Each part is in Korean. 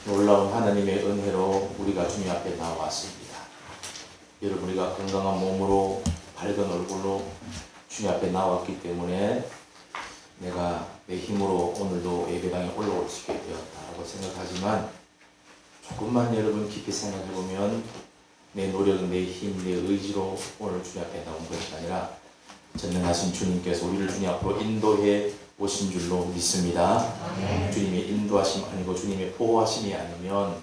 놀라운 하나님의 은혜로 우리가 주님 앞에 나왔습니다. 여러분, 우리가 건강한 몸으로 밝은 얼굴로 주님 앞에 나왔기 때문에 내가 내 힘으로 오늘도 예배당에 올라올 수 있게 되었다고 생각하지만, 조금만 여러분 깊이 생각해보면 내 노력, 내 힘, 내 의지로 오늘 주님 앞에 나온 것이 아니라 전능하신 주님께서 우리를 주님 앞으로 인도해 오신 줄로 믿습니다. 주님의 인도하심 아니고 주님의 보호하심이 아니면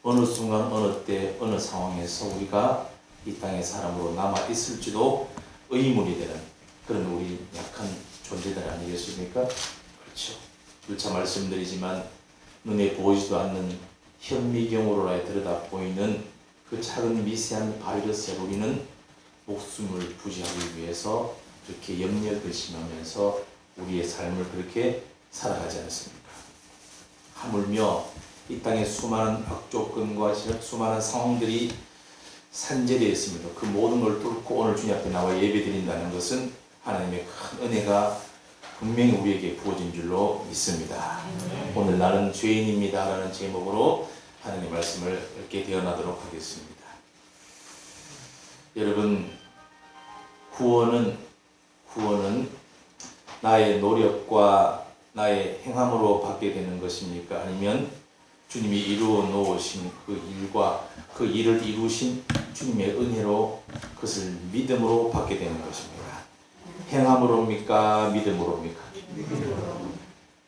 어느 순간 어느 때 어느 상황에서 우리가 이 땅의 사람으로 남아 있을지도 의문이 되는 그런 우리 약한 존재들 아니겠습니까? 그렇죠. 일차 말씀드리지만 눈에 보이지도 않는 현미경으로라 들여다 보이는 그 작은 미세한 바이러스에 우리는 목숨을 부지하기 위해서 그렇게 염려를 심하면서 우리의 삶을 그렇게 살아가지 않습니까? 하물며 이 땅에 수많은 악조건과 수많은 상황들이 산재되어 있습니다. 그 모든 걸 뚫고 오늘 주님 앞에 나와 예배드린다는 것은 하나님의 큰 은혜가 분명히 우리에게 부어진 줄로 믿습니다. 오늘 나는 죄인입니다 라는 제목으로 하나님의 말씀을 읽게 되어나도록 하겠습니다. 여러분, 구원은 나의 노력과 나의 행함으로 받게 되는 것입니까? 아니면 주님이 이루어 놓으신 그 일과 그 일을 이루신 주님의 은혜로 그것을 믿음으로 받게 되는 것입니다. 행함으로입니까? 믿음으로입니까?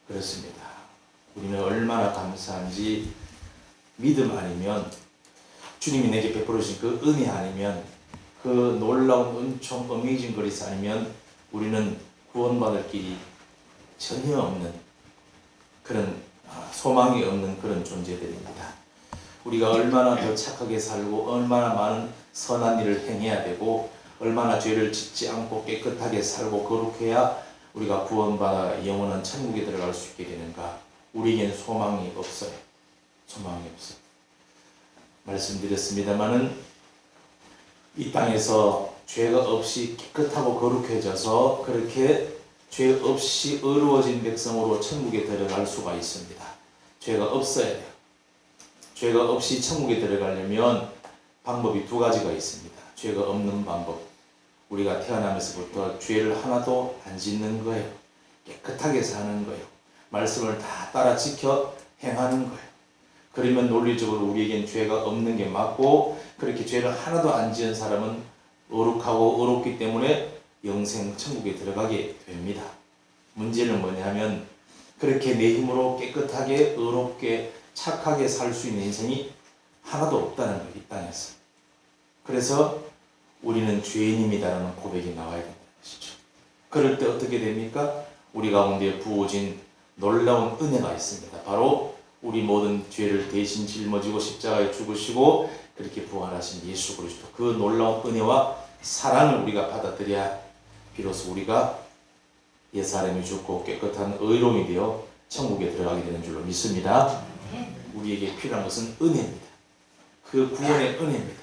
그렇습니다. 우리는 얼마나 감사한지, 믿음 아니면, 주님이 내게 베풀으신 그 은혜 아니면, 그 놀라운 은총, 어메이징 그리스 아니면 우리는 구원받을 길이 전혀 없는 그런 소망이 없는 그런 존재들입니다. 우리가 얼마나 더 착하게 살고 얼마나 많은 선한 일을 행해야 되고 얼마나 죄를 짓지 않고 깨끗하게 살고 거룩해야 우리가 구원받아 영원한 천국에 들어갈 수 있게 되는가? 우리에겐 소망이 없어요. 소망이 없어요. 말씀드렸습니다마는 이 땅에서 죄가 없이 깨끗하고 거룩해져서 그렇게 죄 없이 의로워진 백성으로 천국에 들어갈 수가 있습니다. 죄가 없어야 돼요. 죄가 없이 천국에 들어가려면 방법이 두 가지가 있습니다. 죄가 없는 방법. 우리가 태어나면서부터 죄를 하나도 안 짓는 거예요. 깨끗하게 사는 거예요. 말씀을 다 따라 지켜 행하는 거예요. 그러면 논리적으로 우리에겐 죄가 없는 게 맞고, 그렇게 죄를 하나도 안 지은 사람은 거룩하고 의롭기 때문에 영생 천국에 들어가게 됩니다. 문제는 뭐냐면 그렇게 내 힘으로 깨끗하게 의롭게 착하게 살 수 있는 인생이 하나도 없다는 거예요, 이 땅에서. 그래서 우리는 죄인입니다라는 고백이 나와야 된다는 것이죠. 그럴 때 어떻게 됩니까? 우리 가운데 부어진 놀라운 은혜가 있습니다. 바로 우리 모든 죄를 대신 짊어지고 십자가에 죽으시고 그렇게 부활하신 예수 그리스도, 그 놀라운 은혜와 사랑을 우리가 받아들여야 비로소 우리가 옛사람이 죽고 깨끗한 의로움이 되어 천국에 들어가게 되는 줄로 믿습니다. 우리에게 필요한 것은 은혜입니다. 그 구원의 은혜입니다.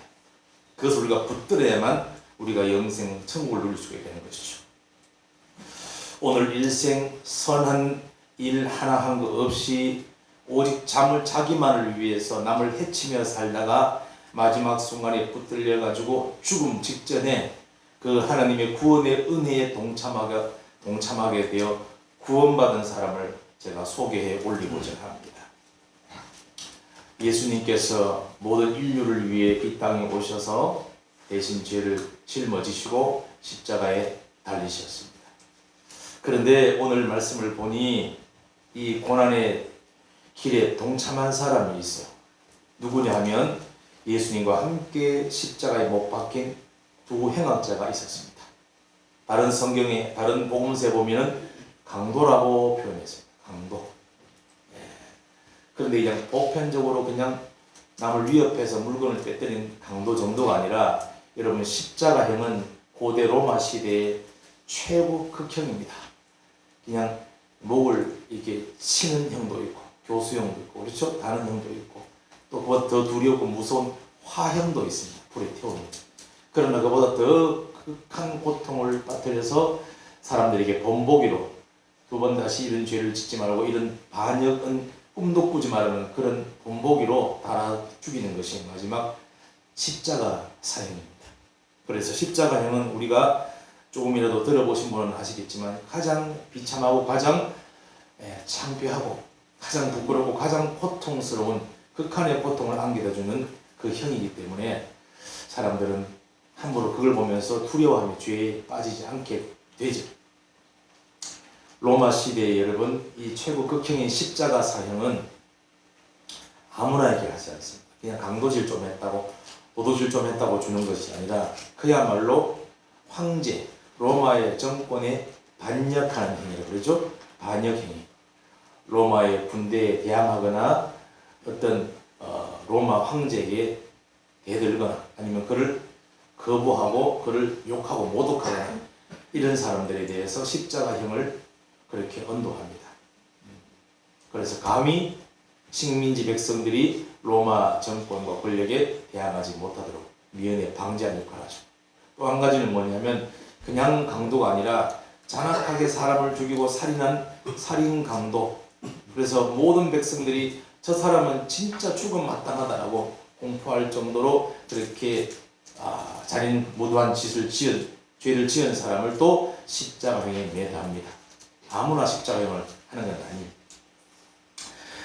그것을 우리가 붙들어야만 우리가 영생 천국을 누릴 수 있게 되는 것이죠. 오늘 일생 선한 일 하나 한 것 없이 오직 자기만을 위해서 남을 해치며 살다가 마지막 순간에 붙들려 가지고 죽음 직전에 그 하나님의 구원의 은혜에 동참하게 되어 구원받은 사람을 제가 소개해 올리고자 합니다. 예수님께서 모든 인류를 위해 이 땅에 오셔서 대신 죄를 짊어지시고 십자가에 달리셨습니다. 그런데 오늘 말씀을 보니 이 고난의 길에 동참한 사람이 있어요. 누구냐 하면 예수님과 함께 십자가에 못 박힌 두 행악자가 있었습니다. 다른 성경에, 다른 복음서에 보면 강도라고 표현했습니다. 강도. 그런데 그냥 보편적으로 그냥 남을 위협해서 물건을 빼뜨린 강도 정도가 아니라, 여러분, 십자가형은 고대 로마 시대의 최고 극형입니다. 그냥 목을 이렇게 치는 형도 있고 교수형도 있고, 그렇죠? 다른 형도 있고, 또 그보다 더 두렵고 무서운 화형도 있습니다. 불에 태우는. 그러나 그보다 더 극한 고통을 빠뜨려서 사람들에게 본보기로 두 번 다시 이런 죄를 짓지 말고 이런 반역은 꿈도 꾸지 말라는 그런 본보기로 달아 죽이는 것이 마지막 십자가 사형입니다. 그래서 십자가형은 우리가 조금이라도 들어보신 분은 아시겠지만 가장 비참하고 가장 창피하고 가장 부끄럽고 가장 고통스러운 극한의 고통을 안겨다주는 그 형이기 때문에 사람들은 함부로 그걸 보면서 두려워하며 죄에 빠지지 않게 되죠. 로마 시대에 여러분 이 최고 극형인 십자가 사형은 아무나에게 하지 않습니다. 그냥 강도질 좀 했다고 도도질 좀 했다고 주는 것이 아니라 그야말로 황제 로마의 정권에 반역하는 행위라고 그러죠. 반역행위. 로마의 군대에 대항하거나 어떤 로마 황제에게 대들거나 아니면 그를 거부하고 그를 욕하고 모독하거나 이런 사람들에 대해서 십자가형을 그렇게 언도합니다. 그래서 감히 식민지 백성들이 로마 정권과 권력에 대항하지 못하도록 미연에 방지하는 역할을 하죠. 또 한 가지는 뭐냐면 그냥 강도가 아니라 잔악하게 사람을 죽이고 살인한 살인 강도. 그래서 모든 백성들이 저 사람은 진짜 죽음 마땅하다라고 공포할 정도로 그렇게 잔인무도한 죄를 지은 사람을 또 십자가형에 매달합니다. 아무나 십자가형을 하는 건 아닙니다.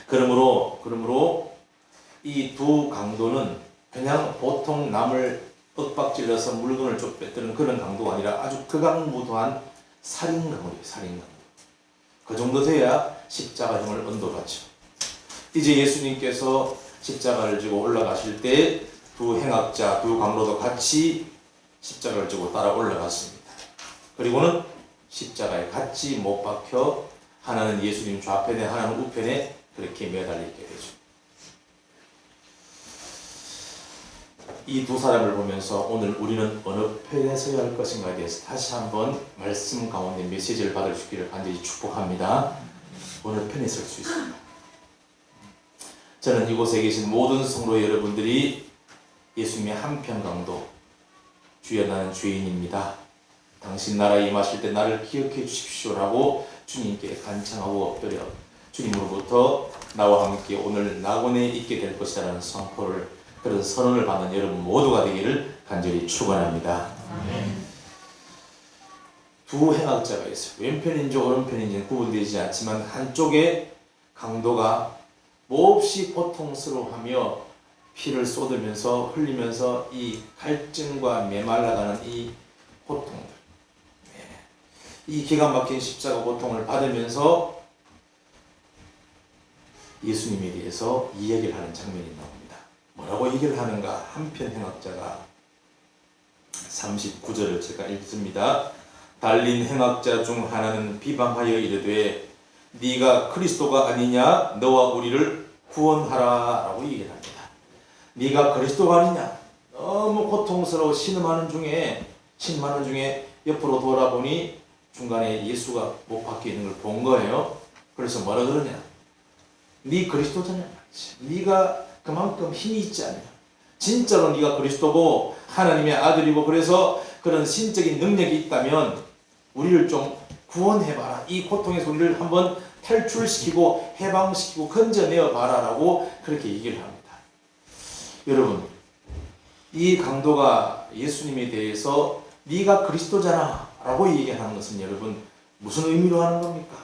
그러므로 이 두 강도는 그냥 보통 남을 윽박질러서 물건을 좀 뺏드는 그런 강도가 아니라 아주 극악무도한 살인강도예요. 살인강도. 그 정도 돼야 십자가형을 언도받죠. 이제 예수님께서 십자가를 지고 올라가실 때 두 행악자, 두 강도도 같이 십자가를 지고 따라 올라갔습니다. 그리고는 십자가에 같이 못 박혀 하나는 예수님 좌편에 하나는 우편에 그렇게 매달리게 되죠. 이 두 사람을 보면서 오늘 우리는 어느 편에 서야 할 것인가에 대해서 다시 한번 말씀 가운데 메시지를 받을 수 있기를 간절히 축복합니다. 어느 편에 설 수 있습니다. 저는 이곳에 계신 모든 성도 여러분들이 예수님의 한편 강도, 주여 나는 죄인입니다. 당신 나라에 임하실 때 나를 기억해 주십시오라고 주님께 간청하고 엎드려 주님으로부터 나와 함께 오늘 낙원에 있게 될 것이라는 그런 선언을 받는 여러분 모두가 되기를 간절히 축원합니다. 두 행악자가 있어요. 왼편인지 오른편인지 구분되지 않지만 한쪽에 강도가 몹시 고통스러워하며 피를 쏟으면서 흘리면서 이 갈증과 메말라가는 이 고통들, 이 기가 막힌 십자가 고통을 받으면서 예수님에 대해서 이야기를 하는 장면이 나옵니다. 뭐라고 얘기를 하는가? 한편 행악자가 39절을 제가 읽습니다. 달린 행악자 중 하나는 비방하여 이르되 네가 그리스도가 아니냐? 너와 우리를 구원하라 라고 얘기를 합니다. 네가 그리스도가 아니냐? 너무 고통스러워 신음하는 중에 옆으로 돌아보니 중간에 예수가 못 박혀 있는 걸 본 거예요. 그래서 뭐라 그러냐? 네 그리스도잖아. 네가 그만큼 힘이 있지 않냐? 진짜로 네가 그리스도고 하나님의 아들이고 그래서 그런 신적인 능력이 있다면 우리를 좀 구원해봐라. 이 고통에서 우리를 한번 탈출시키고 해방시키고 건져내어봐라 라고 그렇게 얘기를 합니다. 여러분, 이 강도가 예수님에 대해서 네가 그리스도잖아 라고 얘기하는 것은 여러분 무슨 의미로 하는 겁니까?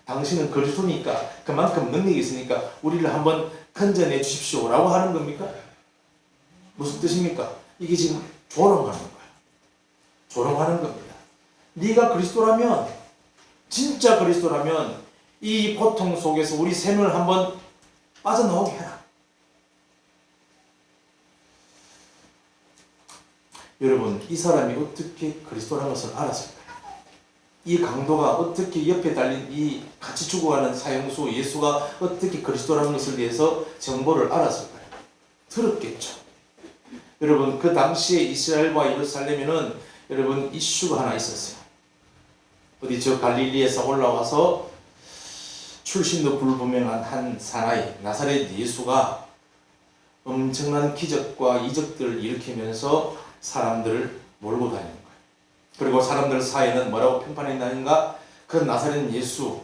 당신은 그리스도니까 그만큼 능력이 있으니까 우리를 한번 건져내 주십시오 라고 하는 겁니까? 무슨 뜻입니까? 이게 지금 조롱하는 거예요. 조롱하는 겁니다. 네가 그리스도라면, 진짜 그리스도라면 이 고통 속에서 우리 셈을 한번 빠져나오게 해라. 여러분, 이 사람이 어떻게 그리스도라는 것을 알았을까요? 이 강도가 어떻게 옆에 달린 이 같이 죽어가는 사형수 예수가 어떻게 그리스도라는 것을 대해서 정보를 알았을까요? 들었겠죠. 여러분, 그 당시에 이스라엘과 예루살렘에는 여러분 이슈가 하나 있었어요. 어디 저 갈릴리에서 올라와서 출신도 불분명한 한 사나이 나사렛 예수가 엄청난 기적과 이적들을 일으키면서 사람들을 몰고 다니는 거예요. 그리고 사람들 사이에는 뭐라고 평판했나는가? 그 나사렛 예수,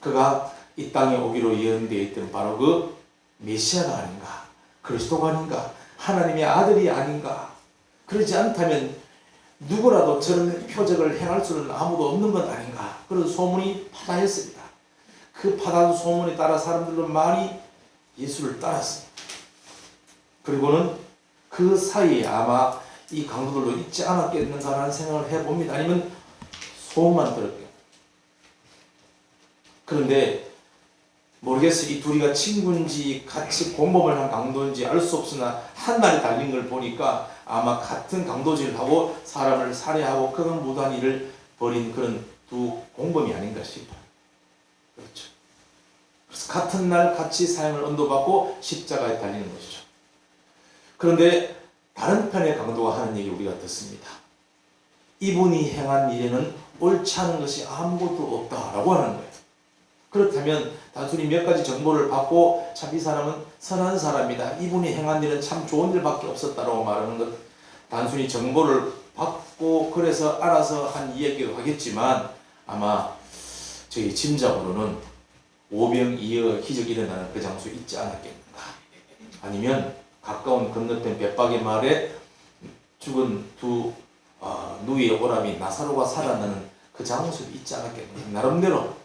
그가 이 땅에 오기로 예언되어 있던 바로 그 메시아가 아닌가, 그리스도가 아닌가, 하나님의 아들이 아닌가. 그러지 않다면 누구라도 저런 표적을 행할 수는 아무도 없는 것 아닌가, 그런 소문이 파다했습니다. 그 파다한 소문에 따라 사람들은 많이 예수를 따랐습니다. 그리고는 그 사이에 아마 이 강도들도 있지 않았겠는가라는 생각을 해봅니다. 아니면 소문만 들었겠죠. 그런데 모르겠어요. 이 둘이가 친구인지 같이 공범을 한 강도인지 알 수 없으나 한 날이 달린 걸 보니까 아마 같은 강도질을 하고 사람을 살해하고 그런 무도한 일을 벌인 그런 두 공범이 아닌가 싶어요. 그렇죠. 그래서 같은 날 같이 사형을 언도받고 십자가에 달리는 것이죠. 그런데 다른 편의 강도가 하는 얘기 우리가 듣습니다. 이분이 행한 일에는 옳지 않은 것이 아무것도 없다라고 하는 거예요. 그렇다면 단순히 몇 가지 정보를 받고 참 이 사람은 선한 사람이다, 이분이 행한 일은 참 좋은 일밖에 없었다라고 말하는 것, 단순히 정보를 받고 그래서 알아서 한 이야기도 하겠지만 아마 저희 짐작으로는 오병이어 기적이 일어나는 그 장소에 있지 않았겠는가, 아니면 가까운 건너편 벳박의 마을에 죽은 두 누이의 오람이 나사로가 살아나는 그 장소에 있지 않았겠는가, 나름대로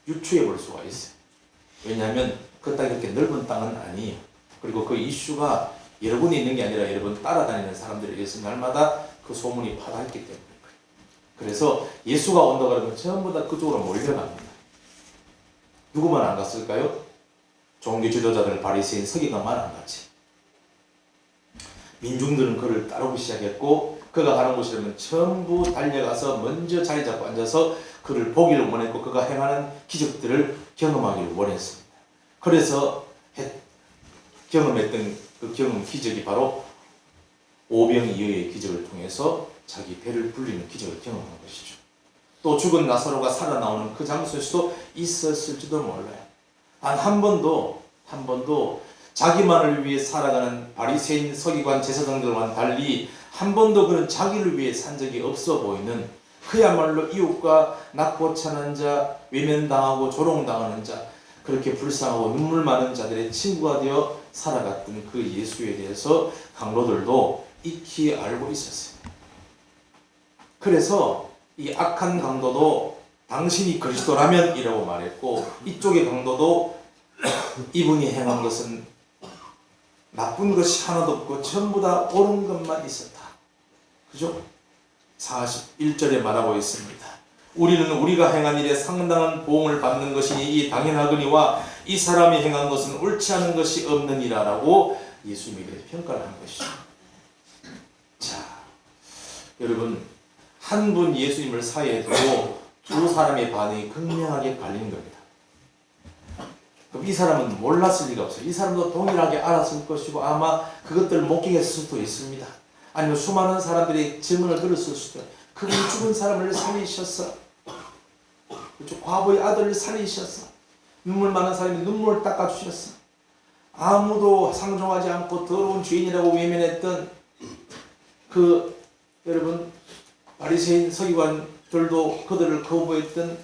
유추해 볼 수가 있어요. 왜냐하면 그 땅이 그렇게 넓은 땅은 아니에요. 그리고 그 이슈가 여러 군데 있는 게 아니라 여러 번 따라다니는 사람들에 의해서 날마다 그 소문이 파다했기 때문에 그래요. 그래서 예수가 온다 그러면 전부 다 그쪽으로 몰려갑니다. 누구만 안 갔을까요? 종교 지도자들, 바리새인, 서기관만 안 갔지. 민중들은 그를 따르기 시작했고 그가 가는 곳이라면 전부 달려가서 먼저 자리 잡고 앉아서 그를 보기를 원했고 그가 행하는 기적들을 경험하기를 원했습니다. 그래서 경험했던 그 경험 기적이 바로 오병이어의 기적을 통해서 자기 배를 불리는 기적을 경험한 것이죠. 또 죽은 나사로가 살아나오는 그 장소에서도 있었을지도 몰라요. 단 한 번도 자기만을 위해 살아가는 바리새인, 서기관, 제사장들과는 달리 한 번도 그런 자기를 위해 산 적이 없어 보이는, 그야말로 이웃과 낙고찬한 자, 외면당하고 조롱당하는 자, 그렇게 불쌍하고 눈물 많은 자들의 친구가 되어 살아갔던 그 예수에 대해서 강도들도 익히 알고 있었어요. 그래서 이 악한 강도도 당신이 그리스도라면 이라고 말했고, 이쪽의 강도도 이분이 행한 것은 나쁜 것이 하나도 없고 전부 다 옳은 것만 있었다. 그죠? 41절에 말하고 있습니다. 우리는 우리가 행한 일에 상당한 보응을 받는 것이니 이 당연하거니와 이 사람이 행한 것은 옳지 않은 것이 없느니라 라고 예수님에 대해 평가를 한 것이죠. 자, 여러분, 한 분 예수님을 사이에 두고 두 사람의 반응이 극명하게 갈리는 겁니다. 그럼 이 사람은 몰랐을 리가 없어요. 이 사람도 동일하게 알았을 것이고 아마 그것들을 목격했을 수도 있습니다. 아니면 수많은 사람들이 증언을 들었을 수도 있어요. 그분이 죽은 사람을 살리셨어. 그렇죠? 과부의 아들을 살리셨어. 눈물 많은 사람이 눈물을 닦아주셨어. 아무도 상종하지 않고 더러운 죄인이라고 외면했던 그 여러분 바리새인 서기관들도 그들을 거부했던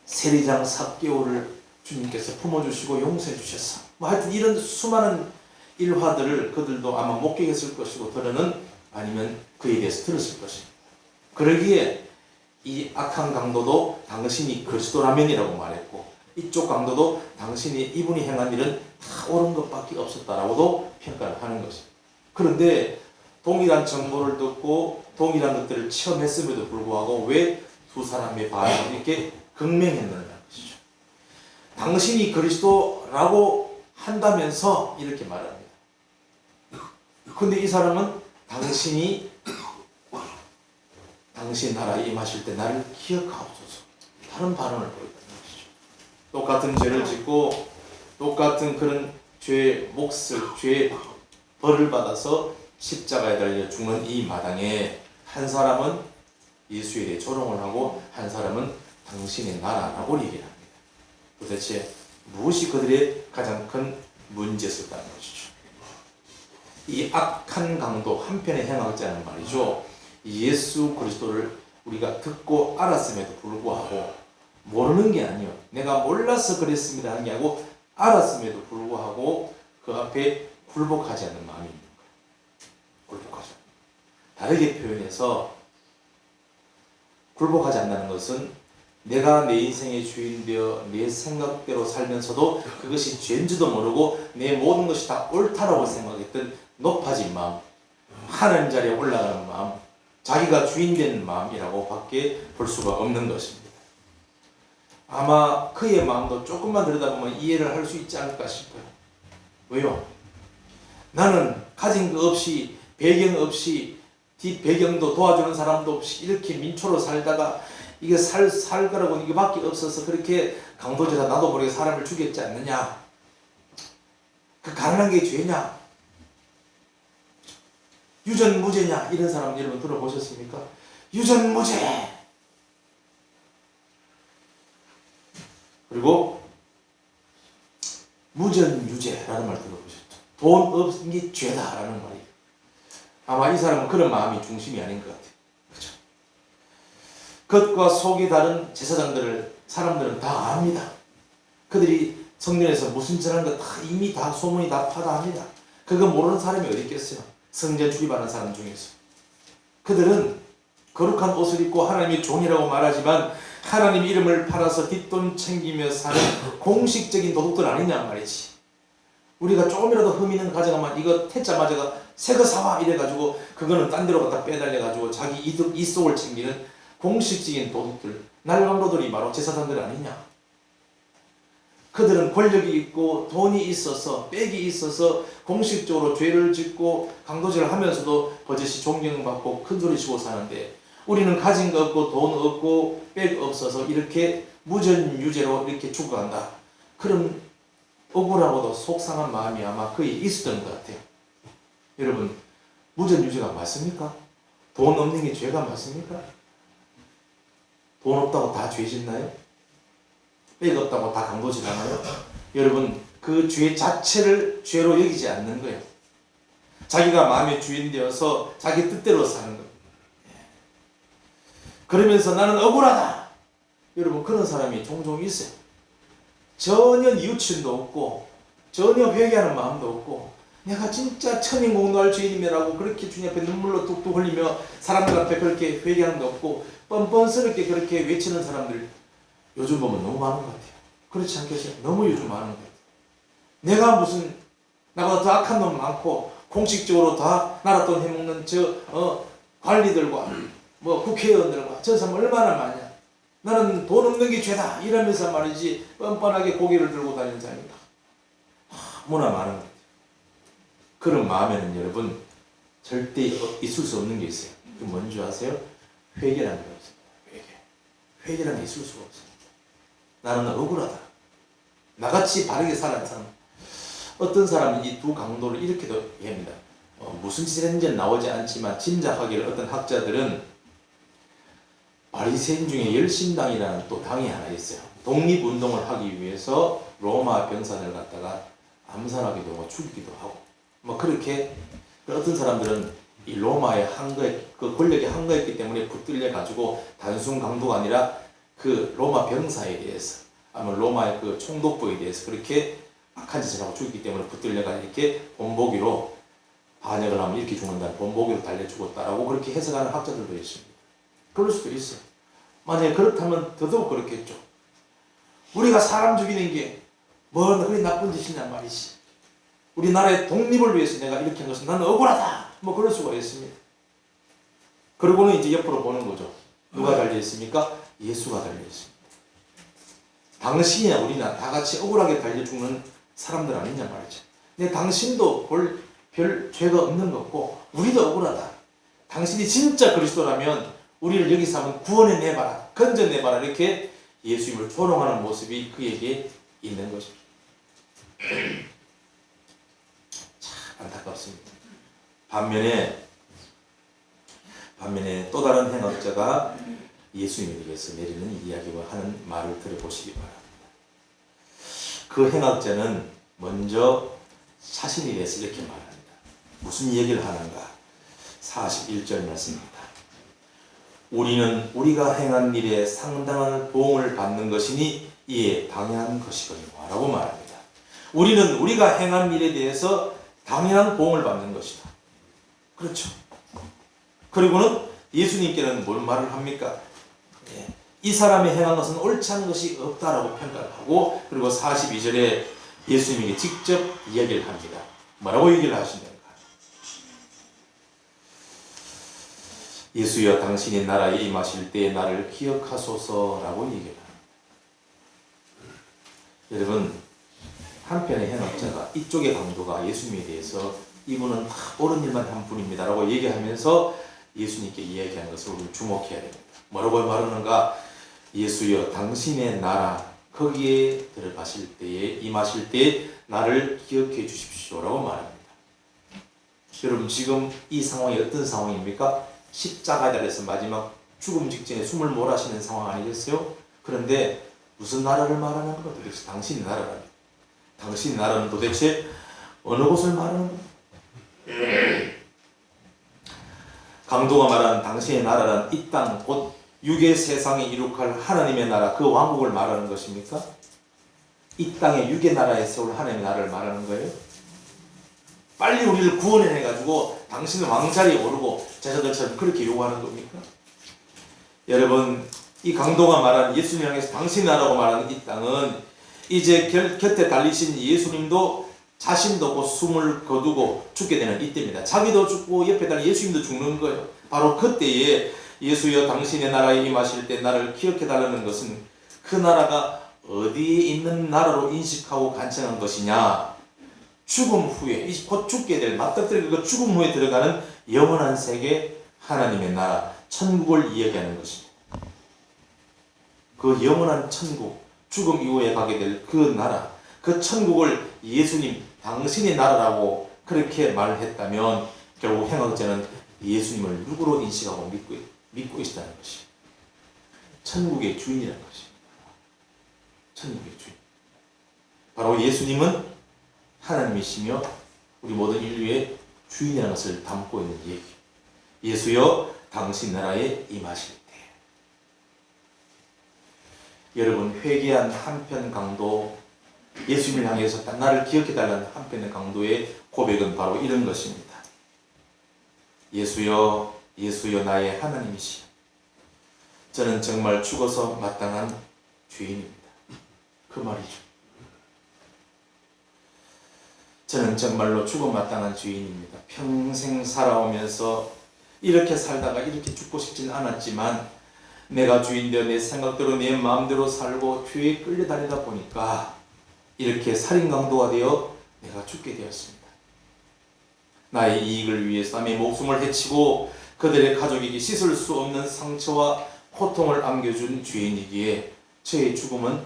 세리장 삭개오를 주님께서 품어주시고 용서해 주셨어. 하여튼 이런 수많은 일화들을 그들도 아마 목격했을 것이고 들으는 아니면 그에 대해서 들었을 것입니다. 그러기에 이 악한 강도도 당신이 그리스도라면이라고 말했고 이쪽 강도도 당신이 이분이 행한 일은 다 옳은 것밖에 없었다라고도 평가를 하는 것입니다. 그런데 동일한 정보를 듣고 동일한 것들을 체험했음에도 불구하고 왜 두 사람의 반응이 이렇게 극명했느냐는 것이죠. 당신이 그리스도라고 한다면서 이렇게 말합니다. 그런데 이 사람은 당신이 당신 나라에 임하실 때 나를 기억하옵소서. 다른 반응을 보였다는 것이죠. 똑같은 죄를 짓고 똑같은 그런 죄의 몫을, 죄의 벌을 받아서 십자가에 달려 죽는 이 마당에 한 사람은 예수에 대해 조롱을 하고 한 사람은 당신의 나라라고 얘기를 합니다. 도대체 무엇이 그들의 가장 큰 문제였다는 것이죠. 이 악한 강도 한편의 행악자는 말이죠. 예수 그리스도를 우리가 듣고 알았음에도 불구하고 모르는 게 아니요. 내가 몰라서 그랬습니다 하는 게 아니고 알았음에도 불구하고 그 앞에 굴복하지 않는 마음이 있는 거예요. 굴복하지 않는. 다르게 표현해서 굴복하지 않는다는 것은 내가 내 인생의 주인 되어 내 생각대로 살면서도 그것이 죄인지도 모르고 내 모든 것이 다 옳다라고 생각했던 높아진 마음, 하나님 자리에 올라가는 마음, 자기가 주인 되는 마음이라고 밖에 볼 수가 없는 것입니다. 아마 그의 마음도 조금만 들여다보면 이해를 할 수 있지 않을까 싶어요. 왜요? 나는 가진 것 없이, 배경 없이, 뒷배경도 도와주는 사람도 없이 이렇게 민초로 살다가 이게 살 거라고 이게밖에 없어서 그렇게 강도질하 나도 모르게 사람을 죽였지 않느냐? 그 가난한 게 죄냐? 유전무죄냐? 이런 사람 여러분 들어보셨습니까? 유전무죄! 그리고 무전유죄라는 말 들어보셨죠? 돈 없는 게 죄다라는 말이에요. 아마 이 사람은 그런 마음이 중심이 아닌 것 같아요. 그렇죠? 겉과 속이 다른 제사장들을 사람들은 다 압니다. 그들이 성전에서 무슨 짓을 하는 거 다 이미 다 소문이 다 파다합니다. 그거 모르는 사람이 어디 있겠어요? 성전 출입하는 사람 중에서. 그들은 거룩한 옷을 입고 하나님의 종이라고 말하지만 하나님 이름을 팔아서 뒷돈 챙기며 사는 공식적인 도둑들 아니냐 말이지. 우리가 조금이라도 흠 있는 거 가져가면 이거 태자마자가 새 거 사와 이래가지고 그거는 딴 데로 갖다 빼달려가지고 자기 이속을 챙기는 공식적인 도둑들, 날강도들이 바로 제사장들 아니냐. 그들은 권력이 있고 돈이 있어서 빽이 있어서 공식적으로 죄를 짓고 강도질을 하면서도 버젓이 존경받고 큰소리치고 사는데 우리는 가진 거 없고 돈 없고 빽 없어서 이렇게 무전유죄로 이렇게 죽어간다. 그런 억울하고도 속상한 마음이 아마 거의 있었던 것 같아요. 여러분, 무전유죄가 맞습니까? 돈 없는 게 죄가 맞습니까? 돈 없다고 다 죄 짓나요? 빽 없다고 다 강도질 하나요? 여러분, 그 죄 자체를 죄로 여기지 않는 거예요. 자기가 마음의 주인 되어서 자기 뜻대로 사는 거예요. 그러면서 나는 억울하다. 여러분, 그런 사람이 종종 있어요. 전혀 이웃침도 없고 전혀 회개하는 마음도 없고 내가 진짜 천인공노할 죄인이라고 그렇게 주님 앞에 눈물로 뚝뚝 흘리며 사람들 앞에 그렇게 회개하는 거 없고 뻔뻔스럽게 그렇게 외치는 사람들 요즘 보면 너무 많은 것 같아요. 그렇지 않겠어요? 너무 요즘 많은 것 같아요. 내가 무슨 나보다 더 악한 놈 많고 공식적으로 다 나라 돈 해먹는 관리들과 국회의원들과 저 사람 얼마나 많냐. 나는 돈 없는 게 죄다 이러면서 말이지 뻔뻔하게 고개를 들고 다니는 사람이 너무나 많은 것 같아요. 그런 마음에는 여러분 절대 있을 수 없는 게 있어요. 그 뭔지 아세요? 회개라는 게 없습니다. 회개라는 게 있을 수가 없어요. 나는 억울하다. 나같이 바르게 살아야 사람. 어떤 사람은 이 두 강도를 이렇게도 얘기합니다. 무슨 짓을 했는지 나오지 않지만 짐작하기를 어떤 학자들은 바리새인 중에 열심당이라는 또 당이 하나 있어요. 독립운동을 하기 위해서 로마 병사들 갖다가 암살하기도 하고 죽이기도 하고 그렇게 어떤 사람들은 이 로마의 그 권력에 한거했기 때문에 붙들려 가지고 단순 강도가 아니라 그 로마 병사에 대해서 아니면 로마의 그 총독부에 대해서 그렇게 악한 짓을 하고 죽였기 때문에 붙들려가 이렇게 본보기로 반역을 하면 이렇게 죽는다, 본보기로 달려 죽었다라고 그렇게 해석하는 학자들도 있습니다. 그럴 수도 있어요. 만약에 그렇다면 더더욱 그렇겠죠. 우리가 사람 죽이는 게 뭐 그리 나쁜 짓이냐 말이지. 우리나라의 독립을 위해서 내가 이렇게 한 것은 나는 억울하다. 그럴 수가 있습니다. 그러고는 이제 옆으로 보는 거죠. 누가 달려있습니까? 예수가 달려있습니다. 당신이나 우리나 다 같이 억울하게 달려 죽는 사람들 아니냐 말이죠. 근데 당신도 별 죄가 없는 것 같고 우리도 억울하다. 당신이 진짜 그리스도라면 우리를 여기서 한번 구원해내봐라. 건져내봐라. 이렇게 예수님을 조롱하는 모습이 그에게 있는 것입니다. 참 안타깝습니다. 반면에 또 다른 행악자가 예수님에 대해서 내리는 이야기와 하는 말을 들어보시기 바랍니다. 그 행악자는 먼저 자신에 대해서 이렇게 말합니다. 무슨 얘기를 하는가? 41절 말씀입니다. 우리는 우리가 행한 일에 상당한 보응을 받는 것이니 이에 당연한 것이거니와 라고 말합니다. 우리는 우리가 행한 일에 대해서 당연한 보응을 받는 것이다. 그렇죠. 그리고는 예수님께는 뭘 말을 합니까? 이 사람이 행한 것은 옳지 않은 것이 없다라고 평가를 하고, 그리고 42절에 예수님에게 직접 이야기를 합니다. 뭐라고 얘기를 하시는가? 예수여 당신이 나라에 임하실 때에 나를 기억하소서라고 얘기를 합니다. 여러분, 한편의 현업자가 이쪽의 강도가 예수님에 대해서 이분은 옳은 일만 한 분입니다 라고 얘기하면서 예수님께 이야기하는 것을 우리는 주목해야 됩니다. 뭐라고 말하는가? 예수여 당신의 나라 거기에 들어가실 때에 임하실 때에 나를 기억해 주십시오 라고 말합니다. 여러분, 지금 이 상황이 어떤 상황입니까? 십자가에 달려서 마지막 죽음 직전에 숨을 몰아쉬는 상황 아니겠어요? 그런데 무슨 나라를 말하는 것? 도대체 당신의 나라라니. 당신의 나라는 도대체 어느 곳을 말하는 것? 강도가 말하는 당신의 나라란 이 땅 곧 육의 세상에 이룩할 하나님의 나라, 그 왕국을 말하는 것입니까? 이 땅의 육의 나라에 세울 하나님의 나라를 말하는 거예요? 빨리 우리를 구원해내가지고 당신은 왕자리에 오르고 제자들처럼 그렇게 요구하는 겁니까? 여러분, 이 강도가 말하는 예수님 향해서 당신의 나라고 말하는 이 땅은 이제 곁에 달리신 예수님도 자신도 곧 숨을 거두고 죽게 되는 이때입니다. 자기도 죽고 옆에 달린 예수님도 죽는 거예요. 바로 그때에 예수여 당신의 나라에 임하실 때 나를 기억해달라는 것은 그 나라가 어디에 있는 나라로 인식하고 간청한 것이냐? 죽음 후에, 곧 죽게 될, 맞닥뜨릴 그 죽음 후에 들어가는 영원한 세계, 하나님의 나라, 천국을 이야기하는 것입니다. 그 영원한 천국, 죽음 이후에 가게 될 그 나라, 그 천국을 예수님, 당신의 나라라고 그렇게 말했다면 결국 행악자는 예수님을 누구로 인식하고 믿고 있다는 것이 천국의 주인이라는 것입니다. 천국의 주인. 바로 예수님은 하나님이시며 우리 모든 인류의 주인이라는 것을 담고 있는 얘기. 예수여 당신 나라에 임하실 때. 여러분, 회개한 한편 강도, 예수님을 향해서 나를 기억해달라는 한편의 강도의 고백은 바로 이런 것입니다. 예수여, 예수여 나의 하나님이시여. 저는 정말 죽어서 마땅한 죄인입니다. 그 말이죠. 저는 정말로 죽어 마땅한 죄인입니다. 평생 살아오면서 이렇게 살다가 이렇게 죽고 싶진 않았지만 내가 주인되어 내 생각대로 내 마음대로 살고 죄에 끌려다니다 보니까 이렇게 살인강도가 되어 내가 죽게 되었습니다. 나의 이익을 위해서 남의 목숨을 해치고 그들의 가족에게 씻을 수 없는 상처와 고통을 안겨준 죄인이기에 저의 죽음은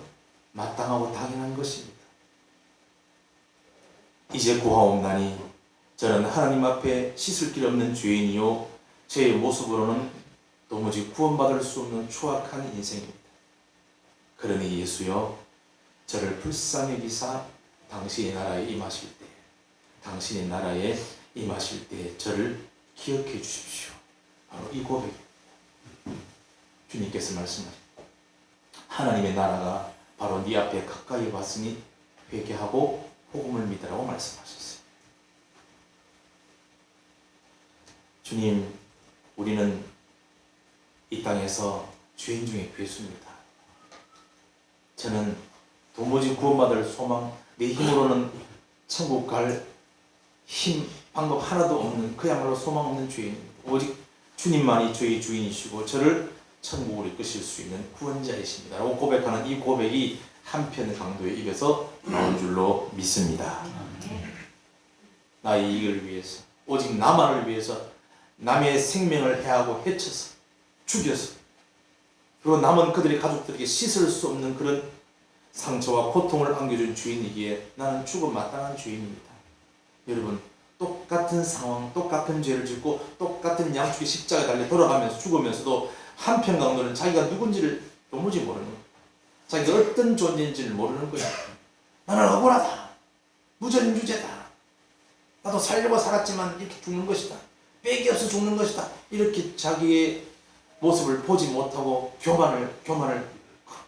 마땅하고 당연한 것입니다. 이제 구하옵나니 저는 하나님 앞에 씻을 길 없는 죄인이요 제 모습으로는 도무지 구원받을 수 없는 추악한 인생입니다. 그러니 예수여 저를 불쌍히 여기사 당신의 나라에 임하실 때, 당신의 나라에 임하실 때 저를 기억해 주십시오. 바로 이 고백입니다. 주님께서 말씀하십니다. 하나님의 나라가 바로 네 앞에 가까이 왔으니 회개하고 복음을 믿으라고 말씀하셨어요. 주님, 우리는 이 땅에서 죄인 중에 괴수입니다. 저는 도무지 구원받을 소망, 내 힘으로는 천국 갈 힘, 방법 하나도 없는 그야말로 소망 없는 죄인입니다. 오직 주님만이 저의 주인이시고 저를 천국으로 이끄실 수 있는 구원자이십니다 라고 고백하는 이 고백이 한편 강도의 입에서 나온 줄로 믿습니다. 나의 이익을 위해서, 오직 나만을 위해서 남의 생명을 해하고 해쳐서 죽여서 그리고 남은 그들의 가족들에게 씻을 수 없는 그런 상처와 고통을 안겨준 주인이기에 나는 죽음 마땅한 주인입니다. 여러분, 똑같은 상황, 똑같은 죄를 짓고 똑같은 양쪽의 십자가에 달려 돌아가면서 죽으면서도 한편 강도는 자기가 누군지를 도무지 모르는 거예요. 자기가 어떤 존재인지를 모르는 거예요. 나는 억울하다. 무전유죄다. 나도 살려고 살았지만 이렇게 죽는 것이다. 빽이 없어 죽는 것이다. 이렇게 자기의 모습을 보지 못하고 교만을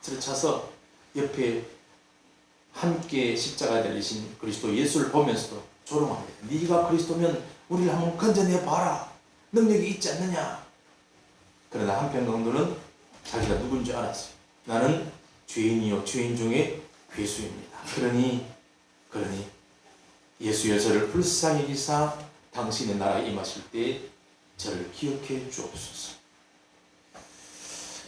들이차서 옆에 함께 십자가에 달리신 그리스도 예수를 보면서도 조롱합니다. 네가 그리스도면 우리를 한번 건져내봐라. 능력이 있지 않느냐. 그러나 한편 강도는 자기가 누군지 알았어요. 나는 죄인이요 죄인 중에 괴수입니다. 그러니 예수여 저를 불쌍히 여기사 당신의 나라에 임하실 때 저를 기억해 주옵소서.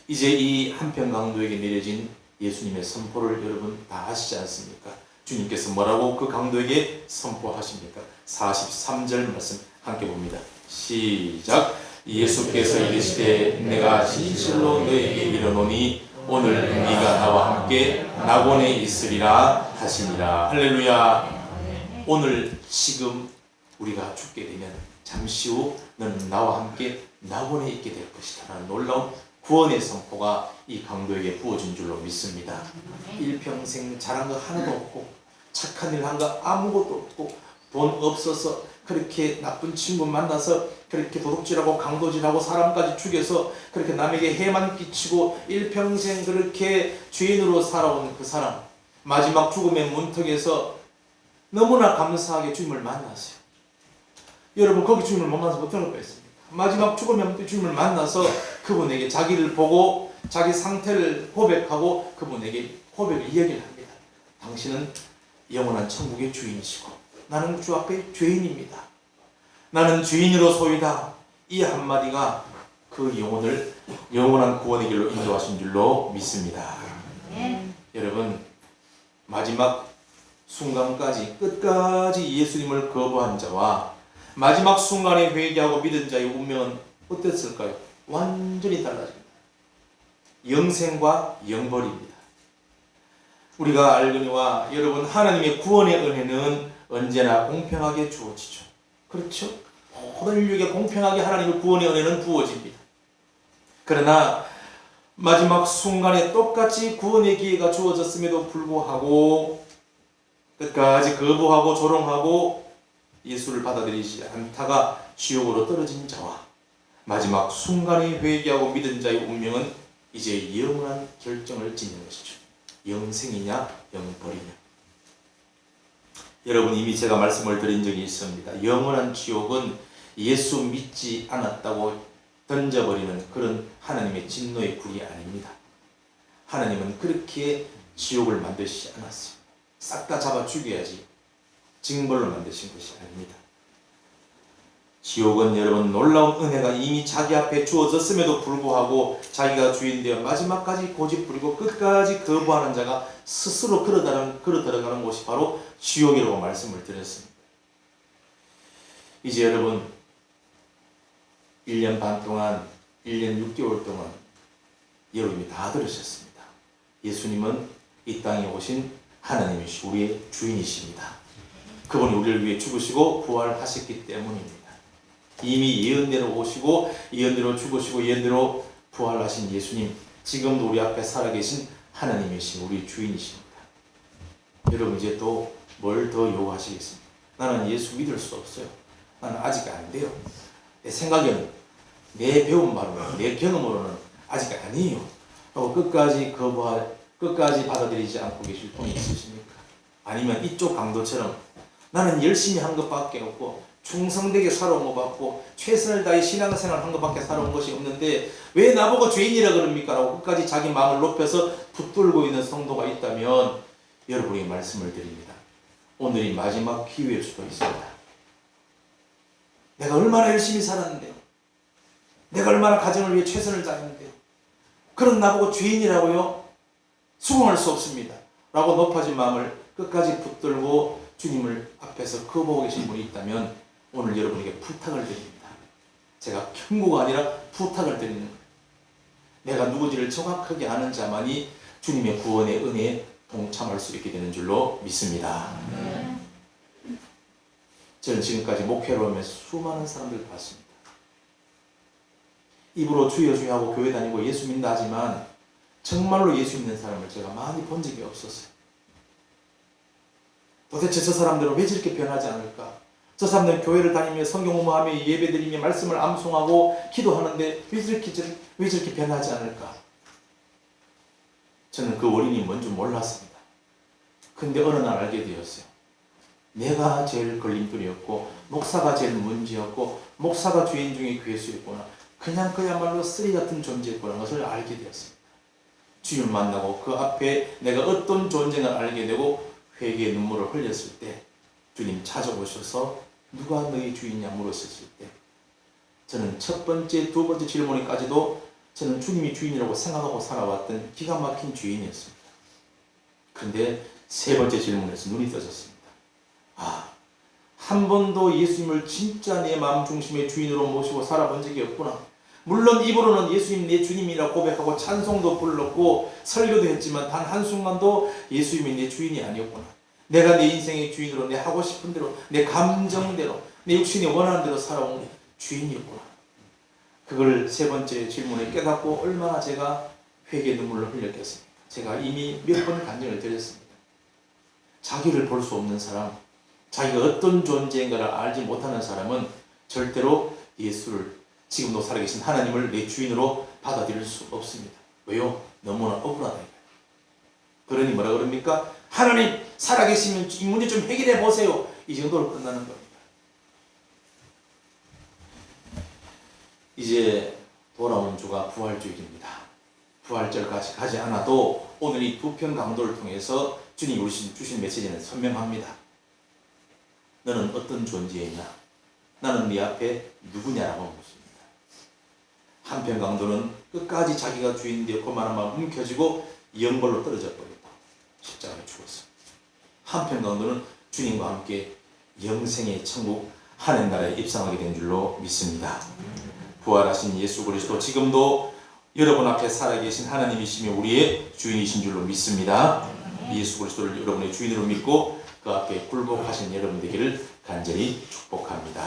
이제 이 한편 강도에게 내려진 예수님의 선포를 여러분 다 아시지 않습니까? 주님께서 뭐라고 그 강도에게 선포하십니까? 43절 말씀 함께 봅니다. 시작. 예수께서 이르시되 내가 진실로 너에게 이르노니 오늘 네가 나와 함께 낙원에 있으리라 하시니라. 할렐루야. 오늘 지금 우리가 죽게 되면 잠시 후 너는 나와 함께 낙원에 있게 될 것이다 라는 놀라운 구원의 선포가 이 강도에게 부어진 줄로 믿습니다. 일평생 잘한 거 하나도 없고 착한 일 한 거 아무것도 없고 돈 없어서 그렇게 나쁜 친구 만나서 그렇게 도둑질하고 강도질하고 사람까지 죽여서 그렇게 남에게 해만 끼치고 일평생 그렇게 죄인으로 살아온 그 사람, 마지막 죽음의 문턱에서 너무나 감사하게 주님을 만났어요. 여러분 거기 주님을 못 만나서 어떤 걸 뺐습니까? 마지막 죽음의 주님을 만나서 그분에게 자기를 보고 자기 상태를 고백하고 그분에게 고백을 이야기를 합니다. 당신은 영원한 천국의 주인이시고 나는 주 앞에 죄인입니다. 나는 죄인으로소이다. 이 한마디가 그 영혼을 영원한 구원의 길로 인도하신 줄로 믿습니다. 여러분 마지막 순간까지 끝까지 예수님을 거부한 자와 마지막 순간에 회개하고 믿은 자의 운명은 어땠을까요? 완전히 달라집니다. 영생과 영벌입니다. 우리가 알거니와 여러분 하나님의 구원의 은혜는 언제나 공평하게 주어지죠. 그렇죠? 모든 인류에게 공평하게 하나님의 구원의 은혜는 부어집니다. 그러나 마지막 순간에 똑같이 구원의 기회가 주어졌음에도 불구하고 끝까지 거부하고 조롱하고 예수를 받아들이지 않다가 지옥으로 떨어진 자와 마지막 순간에 회개하고 믿은 자의 운명은 이제 영원한 결정을 짓는 것이죠. 영생이냐 영벌이냐. 여러분 이미 제가 말씀을 드린 적이 있습니다. 영원한 지옥은 예수 믿지 않았다고 던져버리는 그런 하나님의 진노의 굴이 아닙니다. 하나님은 그렇게 지옥을 만드시지 않았어요. 싹 다 잡아 죽여야지 징벌로 만드신 것이 아닙니다. 지옥은 여러분 놀라운 은혜가 이미 자기 앞에 주어졌음에도 불구하고 자기가 주인되어 마지막까지 고집부리고 끝까지 거부하는 자가 스스로 걸어 들어가는 곳이 바로 지옥이라고 말씀을 드렸습니다. 이제 여러분 1년 반 동안 1년 6개월 동안 여러분이 다 들으셨습니다. 예수님은 이 땅에 오신 하나님이시 우리의 주인이십니다. 그분이 우리를 위해 죽으시고 부활하셨기 때문입니다. 이미 예언대로 오시고 예언대로 죽으시고 예언대로 부활하신 예수님, 지금도 우리 앞에 살아계신 하나님이신 우리 주인이십니다. 여러분 이제 또 뭘 더 요구하시겠습니까? 나는 예수 믿을 수 없어요. 나는 아직 안 돼요. 내 생각에는 내 배운 바로는 내 경험으로는 아직 아니에요. 하고 끝까지 받아들이지 않고 계실 분이 있으십니까? 아니면 이쪽 강도처럼 나는 열심히 한 것밖에 없고 충성되게 살아온 것밖에 최선을 다해 신앙생활 한 것밖에 살아온 것이 없는데 왜 나보고 죄인이라 그럽니까? 라고 끝까지 자기 마음을 높여서 붙들고 있는 성도가 있다면 여러분에게 말씀을 드립니다. 오늘이 마지막 기회일 수도 있습니다. 내가 얼마나 열심히 살았는데요. 내가 얼마나 가정을 위해 최선을 다했는데요. 그런 나보고 죄인이라고요? 수긍할 수 없습니다. 라고 높아진 마음을 끝까지 붙들고 주님을 앞에서 거부하고 계신 분이 있다면 오늘 여러분에게 부탁을 드립니다. 제가 경고가 아니라 부탁을 드리는 거예요. 내가 누구지를 정확하게 아는 자만이 주님의 구원의 은혜에 동참할 수 있게 되는 줄로 믿습니다. 저는 지금까지 목회를 하면서 수많은 사람들을 봤습니다. 입으로 주여 주여 하고 교회 다니고 예수 믿는다 하지만 정말로 예수 믿는 사람을 제가 많이 본 적이 없었어요. 도대체 저 사람들은 왜 저렇게 변하지 않을까? 저 사람들은 교회를 다니며 성경 공부하며 예배드리며 말씀을 암송하고 기도하는데 왜 저렇게 변하지 않을까? 저는 그 원인이 뭔지 몰랐습니다. 근데 어느 날 알게 되었어요. 내가 제일 걸림돌이었고 목사가 제일 문제였고 목사가 주인 중에 괴수였구나. 그냥 그야말로 쓰리 같은 존재였구나 것을 알게 되었습니다. 주님을 만나고 그 앞에 내가 어떤 존재를 알게 되고 회개의 눈물을 흘렸을 때 주님 찾아오셔서 누가 너희 주인이냐 물었을 때 저는 첫 번째, 두 번째 질문에까지도 저는 주님이 주인이라고 생각하고 살아왔던 기가 막힌 주인이었습니다. 그런데 세 번째 질문에서 눈이 떠졌습니다. 한 번도 예수님을 진짜 내 마음 중심의 주인으로 모시고 살아본 적이 없구나. 물론 입으로는 예수님 내 주님이라 고백하고 찬송도 불렀고 설교도 했지만 단 한순간도 예수님이 내 주인이 아니었구나. 내가 내 인생의 주인으로 내 하고 싶은 대로 내 감정대로 내 육신이 원하는 대로 살아온 주인이었구나. 그걸 세 번째 질문에 깨닫고 얼마나 제가 회개의 눈물을 흘렸겠습니까? 제가 이미 몇 번 간증을 드렸습니다. 자기를 볼 수 없는 사람, 자기가 어떤 존재인가를 알지 못하는 사람은 절대로 예수를, 지금도 살아계신 하나님을 내 주인으로 받아들일 수 없습니다. 왜요? 너무나 억울하다. 그러니 뭐라 그럽니까? 하나님 살아계시면 이 문제 좀 해결해 보세요. 이 정도로 끝나는 겁니다. 이제 돌아온 주가 부활주일입니다. 부활절까지 가지 않아도 오늘 이 두 편 강도를 통해서 주님이 주신 메시지는 선명합니다. 너는 어떤 존재이냐? 나는 네 앞에 누구냐라고 묻습니다. 한편 강도는 끝까지 자기가 주인 되었고 말하마 움켜쥐고 영벌로 떨어져 버렸다. 십자가에 죽었어. 한편 강도는 주님과 함께 영생의 천국 하늘 나라에 입성하게 된 줄로 믿습니다. 부활하신 예수 그리스도 지금도 여러분 앞에 살아계신 하나님이시며 우리의 주인이신 줄로 믿습니다. 예수 그리스도를 여러분의 주인으로 믿고 그 앞에 굴복하신 여러분 되기를 간절히 축복합니다.